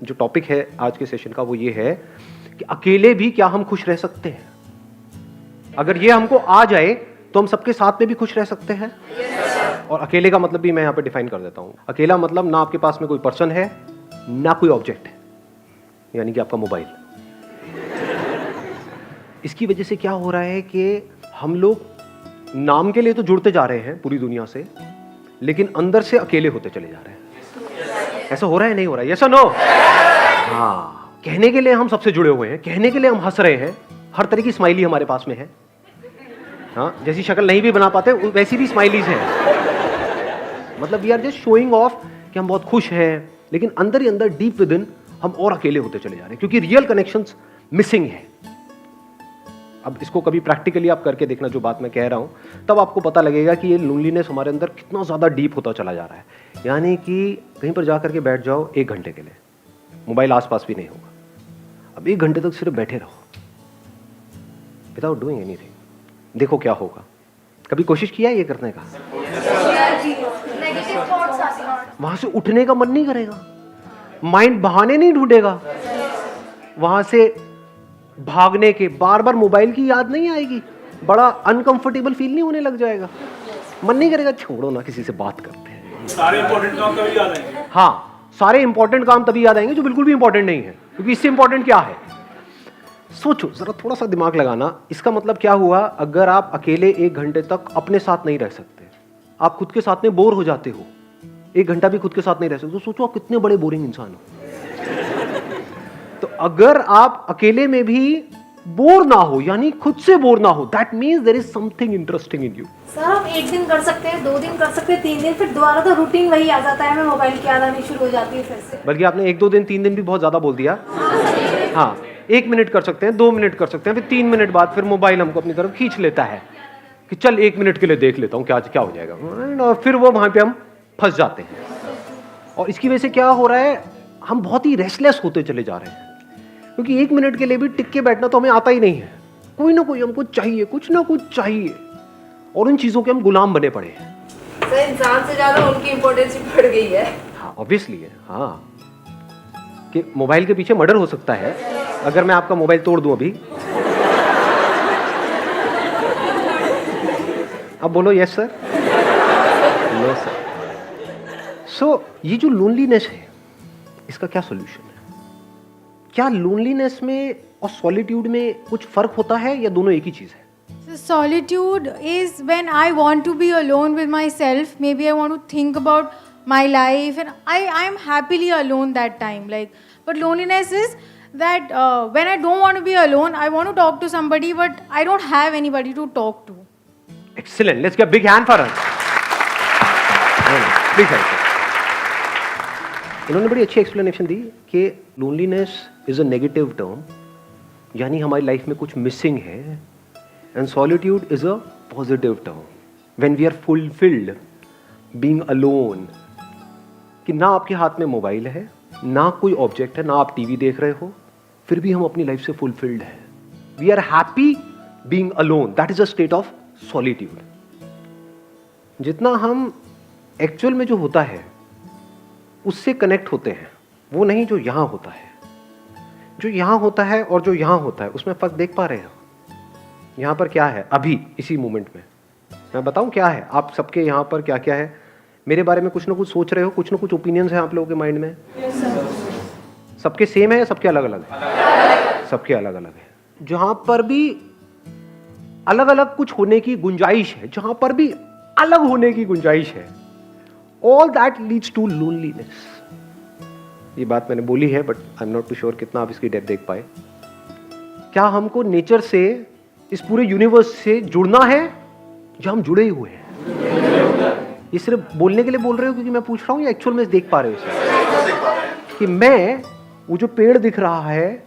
जो टॉपिक है आज के सेशन का वो ये है कि अकेले भी क्या हम खुश रह सकते हैं। अगर ये हमको आ जाए तो हम सबके साथ में भी खुश रह सकते हैं। और अकेले का मतलब भी मैं यहाँ पे डिफाइन कर देता हूँ। अकेला मतलब ना आपके पास में कोई पर्सन है ना कोई ऑब्जेक्ट है, यानी कि आपका मोबाइल। इसकी वजह से क्या हो रहा है कि हम लोग नाम के लिए तो जुड़ते जा रहे हैं पूरी दुनिया से, लेकिन अंदर से अकेले होते चले जा रहे हैं। ऐसा हो रहा है नहीं हो रहा है? यस और नो? हाँ, कहने के लिए हम सबसे जुड़े हुए हैं, कहने के लिए हम हंस रहे हैं, हर तरह की स्माइली हमारे पास में है। हाँ, जैसी शक्ल नहीं भी बना पाते वैसी भी स्माइलीज हैं। मतलब we are just showing off कि हम बहुत खुश हैं, लेकिन अंदर ही अंदर डीप विद इन हम और अकेले होते चले जा रहे हैं, क्योंकि रियल कनेक्शंस मिसिंग है। अब इसको कभी प्रैक्टिकली आप करके देखना जो बात मैं कह रहा हूं, तब आपको पता लगेगा कि ये लोनलीनेस हमारे अंदर कितना ज्यादा डीप होता चला जा रहा है। यानी कि कहीं पर जाकर के बैठ जाओ 1 घंटे के लिए, मोबाइल आसपास भी नहीं होगा। अब 1 घंटे तक सिर्फ बैठे रहो विदाउट डूइंग एनीथिंग, देखो क्या होगा। कभी कोशिश किया ये करने का? वहां से उठने का मन नहीं करेगा, माइंड बहाने नहीं ढूंढेगा, वहां से भागने के बार बार मोबाइल की याद नहीं आएगी, बड़ा अनकंफर्टेबल फील नहीं होने लग जाएगा, मन नहीं करेगा छोड़ो ना किसी से बात करते हैं। सारे इंपॉर्टेंट काम तभी याद आएंगे। हाँ, सारे इंपॉर्टेंट काम तभी याद आएंगे जो बिल्कुल भी इंपॉर्टेंट नहीं है, क्योंकि इससे इंपॉर्टेंट क्या है? सोचो जरा, थोड़ा सा दिमाग लगाना। इसका मतलब क्या हुआ? अगर आप अकेले 1 घंटे तक अपने साथ नहीं रह सकते, आप खुद के साथ में बोर हो जाते हो, 1 घंटा भी खुद के साथ नहीं रह सकते, तो सोचो आप कितने बड़े बोरिंग इंसान हो। तो अगर आप अकेले में भी बोर ना हो, यानी खुद से बोर ना हो, that means there is something interesting in you. Sir हम 1 दिन कर सकते हैं, 2 दिन कर सकते हैं, 3 दिन, फिर दोबारा तो रूटीन वही आ जाता है, हमें मोबाइल की याद आनी शुरू हो जाती है फिर से। बल्कि आपने 1-2 दिन 3 दिन भी बहुत ज्यादा बोल दिया। हाँ, 1 मिनट कर सकते हैं, 2 मिनट कर सकते हैं, फिर 3 मिनट बाद फिर मोबाइल हमको अपनी तरफ खींच लेता है कि चल 1 मिनट के लिए देख लेता हूँ क्या हो जाएगा, और फिर वो वहां पे हम फंस जाते हैं। और इसकी वजह से क्या हो रहा है? हम बहुत ही रेस्टलेस होते चले जा रहे हैं, क्योंकि 1 मिनट के लिए भी टिक के बैठना तो हमें आता ही नहीं है। कोई ना कोई हमको चाहिए, कुछ ना कुछ चाहिए, और उन चीजों के हम गुलाम बने पड़े हैं। सर इंसान से ज्यादा उनकी इम्पोर्टेंस बढ़ गई है। हाँ, ऑब्वियसली है। हाँ, कि मोबाइल के पीछे मर्डर हो सकता है अगर मैं आपका मोबाइल तोड़ दूं अभी। अब बोलो यस सर, नो सर। सो ये जो लोनलीनेस है, इसका क्या सॉल्यूशन है? क्या लोनलीनेस में और सॉलिट्यूड में कुछ फर्क होता है या दोनों एक ही चीज है? So solitude is when I want to be alone with myself. Maybe I want to think about my life, and I am happily alone that time. Like, but loneliness is that when I don't want to be alone, I want to talk to somebody, but I don't have anybody to talk to. Excellent. Let's give a big hand for her. Big hand. इन्होंने बड़ी अच्छी explanation दी कि loneliness is a negative term, यानी हमारी life में कुछ missing है, and solitude is a positive term when we are fulfilled being alone. कि ना आपके हाथ में मोबाइल है, ना कोई ऑब्जेक्ट है, ना आप टीवी देख रहे हो, फिर भी हम अपनी लाइफ से फुलफिल्ड है। We are happy being alone, that is a state of solitude. जितना हम एक्चुअल में जो होता है उससे कनेक्ट होते हैं, वो नहीं जो यहां होता है। जो यहां होता है और जो यहां होता है उसमें फर्क देख पा रहे हो? यहां पर क्या है अभी इसी मोमेंट में? मैं बताऊं क्या है? आप सबके यहां पर क्या क्या है? मेरे बारे में कुछ ना कुछ सोच रहे हो, कुछ ना कुछ ओपिनियंस हैं आप लोगों के माइंड में। सबके सेम है या सबके अलग अलग है? सबके अलग अलग है। जहां पर भी अलग अलग कुछ होने की गुंजाइश है, जहां पर भी अलग होने की गुंजाइश है, all that leads to loneliness. ये बात मैंने बोली है, but I am not too sure कितना आप इसकी डेप्थ देख पाए। क्या हमको नेचर से, इस पूरे यूनिवर्स से जुड़ना है, या हम जुड़े ही हुए हैं? ये सिर्फ बोलने के लिए बोल रहे हो क्योंकि मैं पूछ रहा हूं, या एक्चुअल में देख पा रहे हो इसे? कि मैं वो जो पेड़ दिख रहा है,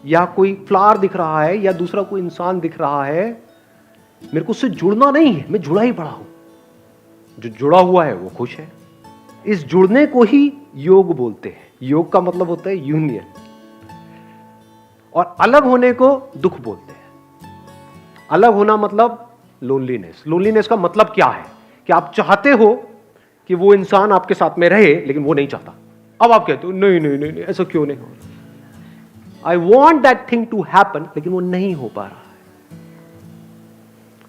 या कोई फ्लावर दिख रहा है, या दूसरा कोई इंसान दिख रहा है, मेरे को उससे जुड़ना नहीं है, मैं जुड़ा ही पड़ा हूं। जो जुड़ा हुआ है वो खुश है। इस जुड़ने को ही योग बोलते हैं। योग का मतलब होता है यूनियन, और अलग होने को दुख बोलते हैं। अलग होना मतलब लोनलीनेस। लोनलीनेस का मतलब क्या है? कि आप चाहते हो कि वो इंसान आपके साथ में रहे, लेकिन वो नहीं चाहता, अब आप कहते हो नहीं नहीं नहीं, नहीं ऐसा क्यों नहीं हो रहा? I want that thing to happen, लेकिन वो नहीं हो पा रहा है।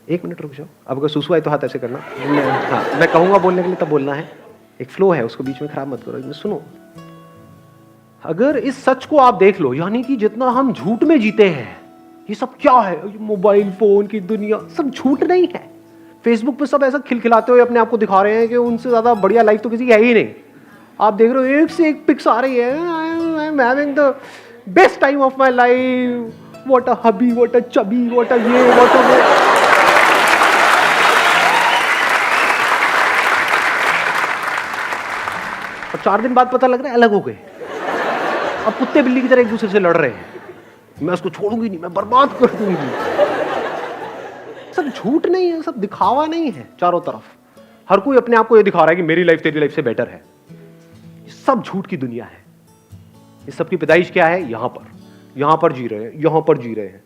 एक मिनट रुक जाओ, अब अगर सुसु आए तो हाथ ऐसे करना। हाँ, मैं कहूंगा बोलने के लिए तब बोलना है, एक फ्लो है उसको बीच में खराब मत करो। सुनो, अगर इस सच को आप देख लो, यानी कि जितना हम झूठ में जीते हैं, ये सब क्या है, मोबाइल फोन की दुनिया, सब झूठ नहीं है। फेसबुक पे सब ऐसा खिलखिलाते हुए अपने आप को दिखा रहे हैं कि उनसे ज्यादा बढ़िया लाइफ तो किसी की है ही नहीं। आप देख रहे हो एक से एक पिक्स आ रही है, I am having the best time of my life, what a hubby, what a chubby, what a ये, व्हाट अ वो। और 4 दिन बाद पता लग रहा है अलग हो गए। अब कुत्ते बिल्ली की तरह एक दूसरे से लड़ रहे हैं, मैं उसको छोड़ूंगी नहीं, मैं बर्बाद कर दूंगी। सब झूठ नहीं है, सब दिखावा नहीं है। चारों तरफ हर कोई अपने आप को ये दिखा रहा है कि मेरी लाइफ तेरी लाइफ से बेटर है। ये सब झूठ की दुनिया है। इस सब की पैदाइश क्या है? यहां पर जी रहे हैं, यहां पर जी रहे हैं,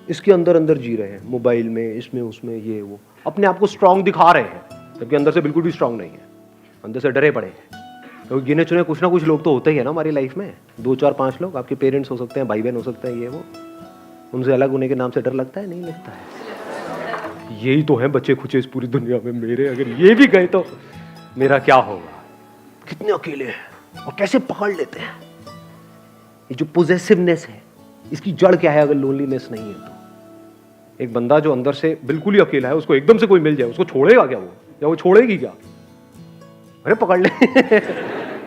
इसके अंदर अंदर जी रहे हैं, मोबाइल में, इसमें उसमें, ये वो, अपने आप को स्ट्रांग दिखा रहे हैं, जबकि अंदर से बिल्कुल भी स्ट्रांग नहीं है, अंदर से डरे पड़े हैं। तो गिने चुने कुछ ना कुछ लोग तो होते ही है ना हमारी लाइफ में, 2 4 5 लोग। आपके पेरेंट्स हो सकते हैं, भाई बहन हो सकते हैं, ये वो, उनसे अलग होने के नाम से डर लगता है? नहीं लगता है। यही तो है बच्चे खुचे इस पूरी दुनिया में मेरे, अगर ये भी गए तो मेरा क्या होगा? कितने अकेले हैं और कैसे पकड़ लेते हैं। ये जो पोजेसिवनेस है, इसकी जड़ क्या है? अगर लोनलीनेस नहीं है तो एक बंदा जो अंदर से बिल्कुल ही अकेला है, उसको एकदम से कोई मिल जाए, उसको छोड़ेगा क्या वो, या वो छोड़ेगी क्या? अरे पकड़ ले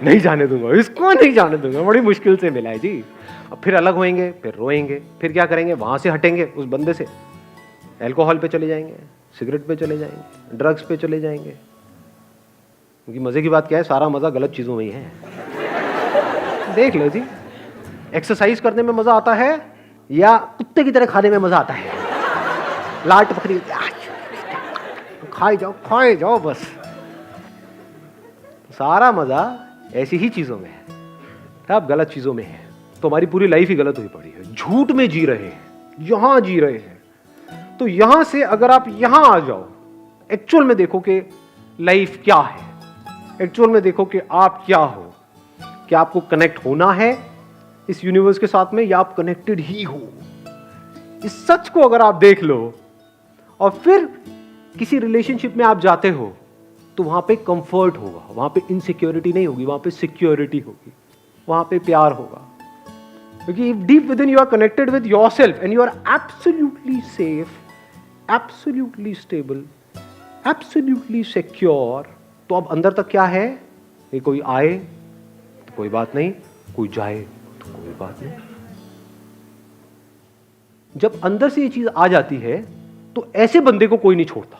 नहीं जाने दूंगा इसको, नहीं जाने दूंगा, बड़ी मुश्किल से मिला है जी। अब फिर अलग होएंगे, फिर रोएंगे, फिर क्या करेंगे? वहां से हटेंगे उस बंदे से, अल्कोहल पे चले जाएंगे, सिगरेट पे चले जाएंगे, ड्रग्स पे चले जाएंगे। क्योंकि मजे की बात क्या है, सारा मजा गलत चीजों में ही है। देख लो जी, एक्सरसाइज करने में मजा आता है या कुत्ते की तरह खाने में मजा आता है? लाट पकड़ी, खाए जाओ बस। सारा मजा ऐसी ही चीजों में है, सब गलत चीजों में है। तो हमारी पूरी लाइफ ही गलत हुई पड़ी है, झूठ में जी रहे हैं, यहां जी रहे हैं। तो यहां से अगर आप यहां आ जाओ, एक्चुअल में देखो कि लाइफ क्या है, एक्चुअल में देखो कि आप क्या हो, क्या आपको कनेक्ट होना है इस यूनिवर्स के साथ में, या आप कनेक्टेड ही हो। इस सच को अगर आप देख लो और फिर किसी रिलेशनशिप में आप जाते हो, तो वहां पे कंफर्ट होगा, वहां पे इनसिक्योरिटी नहीं होगी, वहां पे सिक्योरिटी होगी, वहां पे प्यार होगा। क्योंकि deep within you are connected with yourself and you are absolutely safe, absolutely stable, absolutely secure. तो अब अंदर तक क्या है? ये कोई आए तो कोई बात नहीं, कोई जाए तो कोई बात नहीं। जब अंदर से ये चीज आ जाती है तो ऐसे बंदे को कोई नहीं छोड़ता,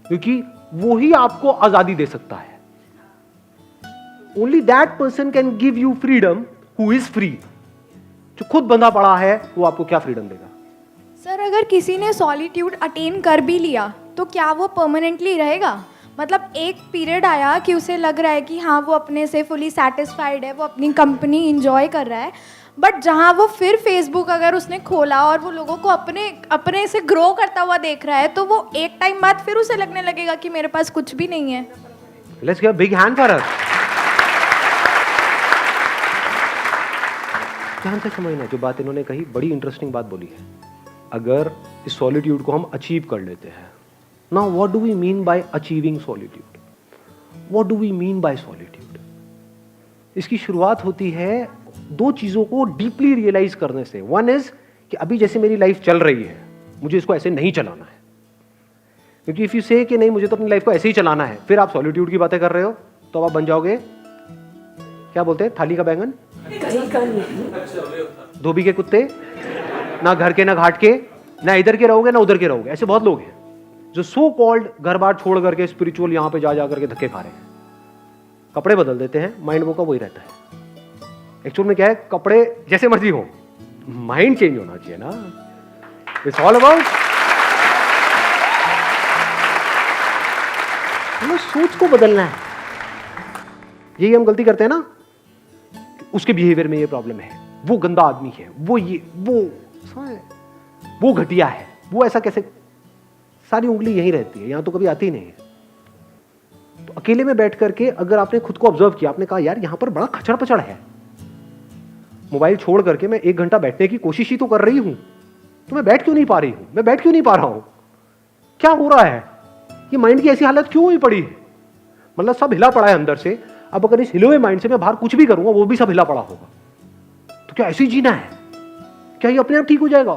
क्योंकि वो ही आपको आजादी दे सकता है। Only that person can give you freedom who is free. जो खुद बंधा पड़ा है वो आपको क्या फ्रीडम देगा? सर, अगर किसी ने सॉलिट्यूड अटेन कर भी लिया तो क्या वो परमानेंटली रहेगा? मतलब एक पीरियड आया कि उसे लग रहा है कि हाँ वो अपने से फुली सेटिस्फाइड है, वो अपनी कंपनी इंजॉय कर रहा है, बट जहाँ वो फिर फेसबुक अगर उसने खोला और वो लोगों को अपने से ग्रो करता हुआ देख रहा है, तो वो एक टाइम बाद फिर उसे लगने लगेगा कि मेरे पास कुछ भी नहीं है। Let's give a big hand for her. ध्यान से समझना, जो बात इन्होंने कही बड़ी इंटरेस्टिंग बात बोली है। अगर इस सॉलिट्यूड को हम अचीव कर लेते हैं, now what do we mean by achieving solitude? What do we mean by solitude? इसकी शुरुआत होती है 2 चीजों को डीपली रियलाइज करने से। वन इज कि अभी जैसे मेरी लाइफ चल रही है, मुझे इसको ऐसे नहीं चलाना है। क्योंकि इफ यू से कि नहीं मुझे तो अपनी लाइफ को ऐसे ही चलाना है, फिर आप सॉलिट्यूड की बातें कर रहे हो, तो आप बन जाओगे, क्या बोलते हैं, थाली का बैंगन, धोबी के कुत्ते, ना घर के ना घाट के, ना इधर के रहोगे ना उधर के रहोगे। ऐसे बहुत लोग हैं जो सो कॉल्ड घर बार छोड़ करके स्पिरिचुअल यहां पे जा करके धक्के खा रहे हैं। कपड़े बदल देते हैं, माइंड वो का वही रहता है। एक्चुअल में क्या है, कपड़े जैसे मर्जी हो, माइंड चेंज होना चाहिए ना। इट्स ऑल अबाउट हमें सोच को बदलना है। यही हम गलती करते हैं ना, उसके बिहेवियर में ये प्रॉब्लम है, वो गंदा आदमी है, वो ये वो घटिया है, वो ऐसा कैसे, सारी उंगली यहीं रहती है, यहां तो कभी आती नहीं है। तो अकेले में बैठ करके अगर आपने खुद को ऑब्जर्व किया, आपने कहा यार यहाँ पर बड़ा खचड़ पचड़ है, मोबाइल छोड़ करके मैं 1 घंटा बैठने की कोशिश ही तो कर रही हूं, तो मैं बैठ क्यों नहीं पा रही हूं, मैं बैठ क्यों नहीं पा रहा हूं, क्या हो रहा है, ये माइंड की ऐसी हालत क्यों हुई पड़ी है? मतलब सब हिला पड़ा है अंदर से। अब अगर इस हिले हुए माइंड से मैं बाहर कुछ भी करूंगा वो भी सब हिला पड़ा होगा। तो क्या ऐसे ही जीना है? क्या ये अपने आप ठीक हो जाएगा?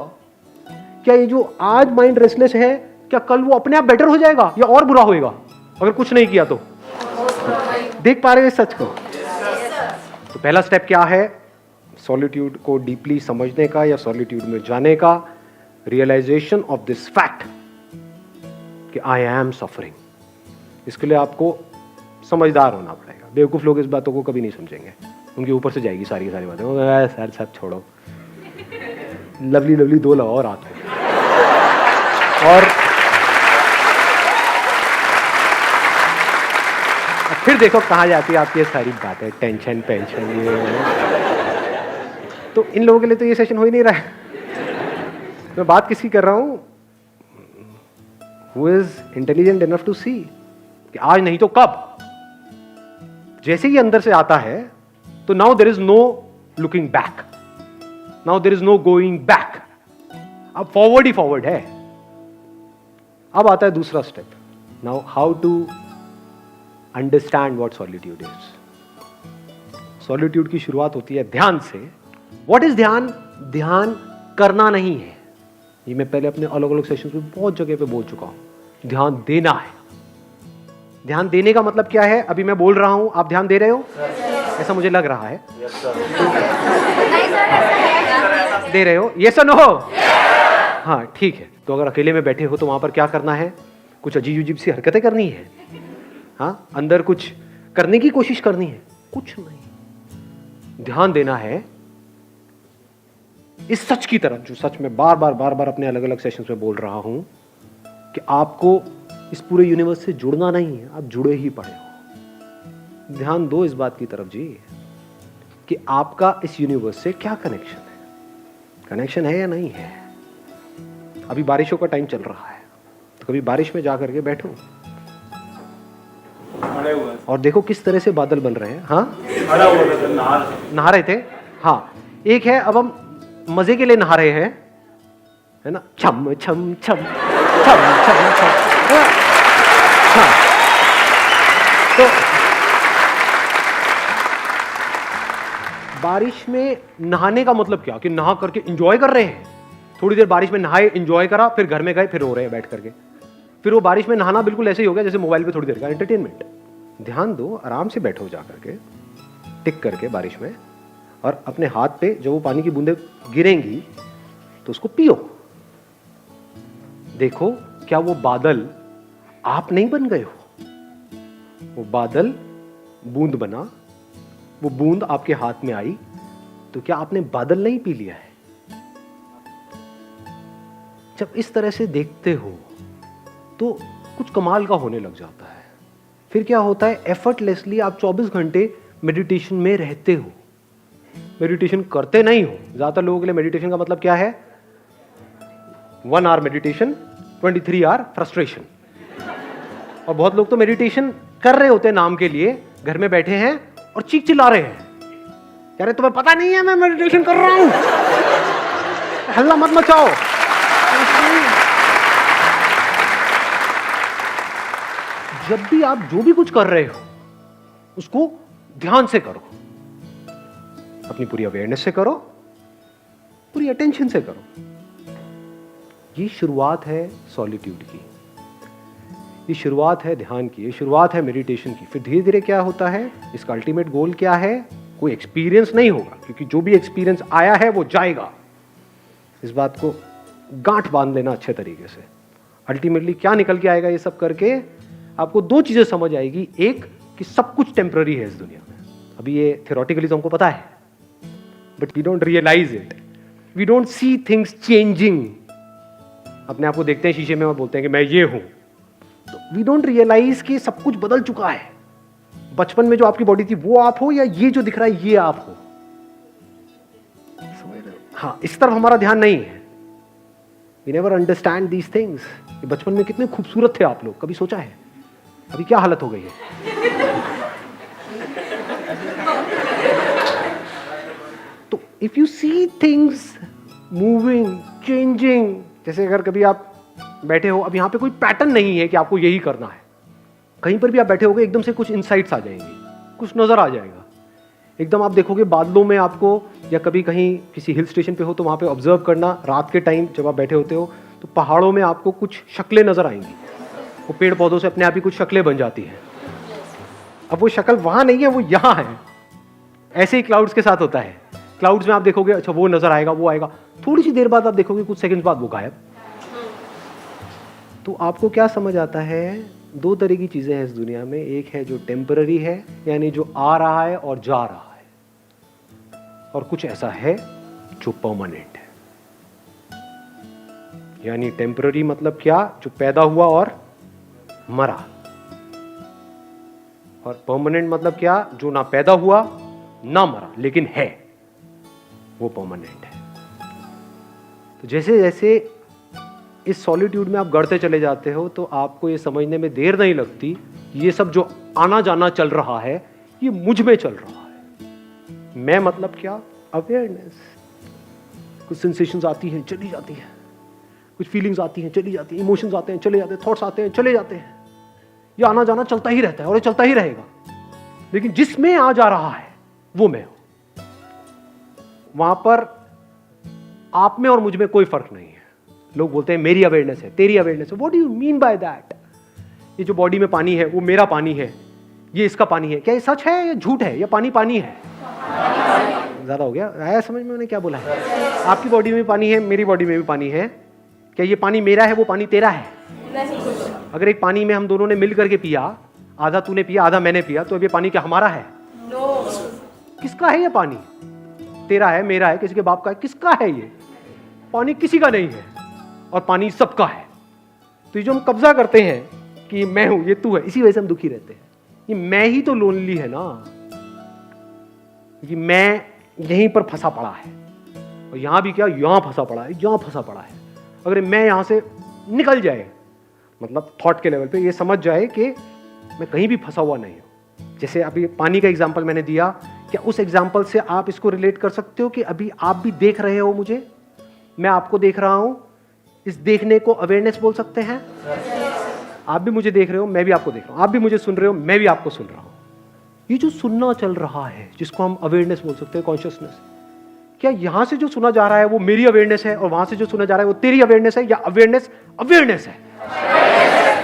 क्या ये जो आज माइंड रेस्टलेस है, क्या कल वो अपने आप बेटर हो जाएगा या और बुरा होएगा अगर कुछ नहीं किया तो? देख पा रहे हो इस सच को? तो पहला स्टेप क्या है सॉलिट्यूड को डीपली समझने का या सॉलिट्यूड में जाने का? रियलाइजेशन ऑफ दिस फैक्ट कि आई एम सफरिंग। इसके लिए आपको समझदार होना पड़ेगा। बेवकूफ लोग इस बातों को कभी नहीं समझेंगे, उनके ऊपर से जाएगी सारी की सारी बातें। सर सब छोड़ो, लवली लवली 2 लगाओ रात में। और फिर देखो कहाँ जाती है आपकी ये सारी बातें, टेंशन पेंशन ये। तो इन लोगों के लिए तो ये सेशन हो ही नहीं रहा है। मैं बात किसकी कर रहा हूं? Who is intelligent enough to see कि आज नहीं तो कब, जैसे ही अंदर से आता है तो now there is no looking back, now there is no going back, अब फॉरवर्ड ही फॉरवर्ड है। अब आता है दूसरा step, now how to understand what solitude is. Solitude की शुरुआत होती है ध्यान से। व्हाट इज ध्यान? ध्यान करना नहीं है, ये मैं पहले अपने अलग अलग सेशंस में बहुत जगह पे बोल चुका हूं। ध्यान देना है। ध्यान देने का मतलब क्या है? अभी मैं बोल रहा हूं, आप ध्यान दे रहे हो? ऐसा मुझे लग रहा है। दे रहे हो? यस और नो? हाँ ठीक है। तो अगर अकेले में बैठे हो तो वहां पर क्या करना है? कुछ अजीब अजीब सी हरकतें करनी है, हाँ, अंदर कुछ करने की कोशिश करनी है? कुछ नहीं। ध्यान देना है इस सच की तरफ, जो सच में बार बार अपने अलग अलग सेशंस में बोल रहा हूं कि आपको इस पूरे यूनिवर्स से जुड़ना नहीं है, आप जुड़े ही पड़े हो। ध्यान दो इस बात की तरफ जी कि आपका इस यूनिवर्स से क्या कनेक्शन है, कनेक्शन है या नहीं है। अभी बारिशों का टाइम चल रहा है, तो कभी बारिश में जाकर के बैठो और देखो किस तरह से बादल बन रहे हैं। हाँ, नहा रहे थे। हाँ, एक है अब हम मजे के लिए नहा रहे हैं, है ना, छम छम छम छम छम छम। हाँ, तो बारिश में नहाने का मतलब क्या कि नहा करके एंजॉय कर रहे हैं। थोड़ी देर बारिश में नहाए, एंजॉय करा, फिर घर में गए, फिर रो रहे हैं बैठ करके। फिर वो बारिश में नहाना बिल्कुल ऐसे ही हो गया जैसे मोबाइल पे थोड़ी देर का एंटरटेनमेंट। ध्यान दो, आराम से बैठो जा करके, टिक करके बारिश में, और अपने हाथ पे जब वो पानी की बूंदें गिरेंगी तो उसको पियो। देखो क्या वो बादल आप नहीं बन गए हो, वो बादल बूंद बना, वो बूंद आपके हाथ में आई, तो क्या आपने बादल नहीं पी लिया है? जब इस तरह से देखते हो तो कुछ कमाल का होने लग जाता है। फिर क्या होता है, एफर्टलेसली आप 24 घंटे मेडिटेशन में रहते हो। मेडिटेशन करते नहीं हो। ज्यादातर लोगों के लिए मेडिटेशन का मतलब क्या है? 1 आवर मेडिटेशन, 23 आवर फ्रस्ट्रेशन। और बहुत लोग तो मेडिटेशन कर रहे होते हैं नाम के लिए, घर में बैठे हैं और चीख चिल्ला रहे हैं, यार तुम्हें पता नहीं है मैं मेडिटेशन कर रहा हूं, हल्ला मत मचाओ। जब भी आप जो भी कुछ कर रहे हो उसको ध्यान से करो, अपनी पूरी अवेयरनेस से करो, पूरी अटेंशन से करो। ये शुरुआत है सॉलिट्यूड की, ये शुरुआत है ध्यान की, ये शुरुआत है मेडिटेशन की। फिर धीरे धीरे क्या होता है, इसका अल्टीमेट गोल क्या है? कोई एक्सपीरियंस नहीं होगा, क्योंकि जो भी एक्सपीरियंस आया है वो जाएगा। इस बात को गांठ बांध लेना अच्छे तरीके से। अल्टीमेटली क्या निकल के आएगा ये सब करके? आपको 2 चीजें समझ आएगी। एक कि सब कुछ टेम्पररी है इस दुनिया में। अभी ये थियोरेटिकली तो हमको पता है, but we don't realise it, we don't see things changing. अपने आप को देखते हैं शीशे में और बोलते हैं कि मैं ये हूं, तो वी डोंट रियलाइज कि सब कुछ बदल चुका है। बचपन में जो आपकी बॉडी थी वो आप हो, या ये जो दिख रहा है ये आप हो? समझ रहे हो? हाँ, इस तरफ हमारा ध्यान नहीं है। We never understand these things. बचपन में कितने खूबसूरत थे आप लोग, कभी सोचा है? अभी क्या हालत हो गई है? तो if you see things moving, changing, जैसे अगर कभी आप बैठे हो, अब यहाँ पे कोई पैटर्न नहीं है कि आपको यही करना है, कहीं पर भी आप बैठे होगे एकदम से कुछ इनसाइट्स आ जाएंगे, कुछ नजर आ जाएगा, एकदम आप देखोगे बादलों में आपको, या कभी कहीं किसी हिल स्टेशन पे हो तो वहाँ पे ऑब्जर्व करना, रात के टाइम जब आप बैठे होते हो तो पहाड़ों में आपको कुछ शक्लें नजर आएंगी, वो पेड़ पौधों से अपने आप ही कुछ शक्लें बन जाती हैं। अब वो शक्ल वहाँ नहीं है, वो यहाँ है। ऐसे ही क्लाउड्स के साथ होता है, क्लाउड्स में आप देखोगे अच्छा वो नजर आएगा, वो आएगा, थोड़ी सी देर बाद आप देखोगे कुछ सेकंड बाद वो गायब। तो आपको क्या समझ आता है? दो तरह की चीजें हैं इस दुनिया में, एक है जो टेम्पररी है, यानी जो आ रहा है और जा रहा है, और कुछ ऐसा है जो परमानेंट है। यानी टेम्पररी मतलब क्या? जो पैदा हुआ और मरा। और परमानेंट मतलब क्या? जो ना पैदा हुआ ना मरा लेकिन है, वो परमानेंट है। तो जैसे जैसे इस सॉलिट्यूड में आप गढ़ते चले जाते हो तो आपको ये समझने में देर नहीं लगती, ये सब जो आना जाना चल रहा है ये मुझ में चल रहा है। मैं मतलब क्या? अवेयरनेस। कुछ सेंसेशंस आती हैं चली जाती हैं, कुछ फीलिंग्स आती हैं चली जाती हैं, इमोशंस आते हैं चले जाते हैं, थॉट्स आते हैं चले जाते हैं, ये आना जाना चलता ही रहता है और ये चलता ही रहेगा। लेकिन जिसमें आ जा रहा है वो मैं हूं। वहां पर आप में और मुझ में कोई फर्क नहीं है। लोग बोलते हैं मेरी अवेयरनेस है, तेरी अवेयरनेस है। What do you mean by that? ये जो बॉडी में पानी है वो मेरा पानी है, ये इसका पानी है। क्या ये सच है या झूठ है? या पानी पानी है? ज्यादा हो गया? आया समझ में मैंने क्या बोला है? आपकी बॉडी में पानी है, मेरी बॉडी में भी पानी है। क्या ये पानी मेरा है, वो पानी तेरा है? अगर एक पानी में हम दोनों ने मिल करके पिया, आधा तूने पिया आधा मैंने पिया, तो अब ये पानी क्या हमारा है? किसका है ये पानी? तेरा है, मेरा है, किसी के बाप का है? किसका है ये पानी? किसी का नहीं है, और पानी सबका है। तो ये जो हम कब्जा करते हैं कि मैं हूं, ये तू है, इसी वजह से हम दुखी रहते हैं। ये मैं ही तो लोनली है ना, कि मैं यहीं पर फंसा पड़ा है। और यहां भी क्या, यहां फंसा पड़ा है, यहां फंसा पड़ा है। अगर मैं यहां से निकल जाए, मतलब थॉट के लेवल पे ये समझ जाए कि मैं कहीं भी फंसा हुआ नहीं हूं। जैसे अभी पानी का एग्जाम्पल मैंने दिया, क्या उस एग्जाम्पल से आप इसको रिलेट कर सकते हो कि अभी आप भी देख रहे हो मुझे, मैं आपको देख रहा हूं? इस देखने को अवेयरनेस बोल सकते हैं। आप भी मुझे देख रहे हो, मैं भी आपको देख रहा हूं। आप भी मुझे सुन रहे हो, मैं भी आपको सुन रहा हूं। ये जो सुनना चल रहा है, जिसको हम अवेयरनेस बोल सकते हैं, कॉन्शियसनेस, क्या यहां से जो सुना जा रहा है वो मेरी अवेयरनेस है, और वहां से जो सुना जा रहा है वो तेरी अवेयरनेस है? या अवेयरनेस अवेयरनेस है?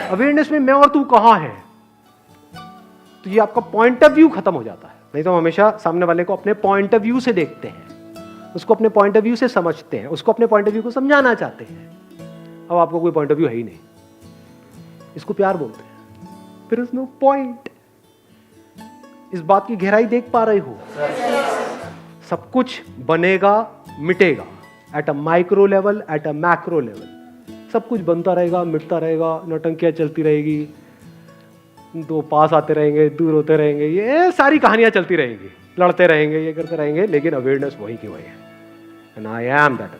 अवेयरनेस में मैं और तू कहां है? तो ये आपका पॉइंट ऑफ व्यू खत्म हो जाता है। नहीं तो हम हमेशा सामने वाले को अपने पॉइंट ऑफ व्यू से देखते हैं, उसको अपने पॉइंट ऑफ व्यू से समझते हैं, उसको अपने पॉइंट ऑफ व्यू को समझाना चाहते हैं। अब आपको कोई पॉइंट ऑफ व्यू है ही नहीं, इसको प्यार बोलते हैं। फिर नो पॉइंट। इस बात की गहराई देख पा रहे हो? सब कुछ बनेगा मिटेगा, at a micro level, at a macro level. सब कुछ बनता रहेगा, मिटता रहेगा, नौटंकियां चलती रहेगी, दो पास आते रहेंगे, दूर होते रहेंगे, ये सारी कहानियां चलती रहेंगी, लड़ते रहेंगे, ये करते रहेंगे, लेकिन अवेयरनेस वही की वही है। And I am that.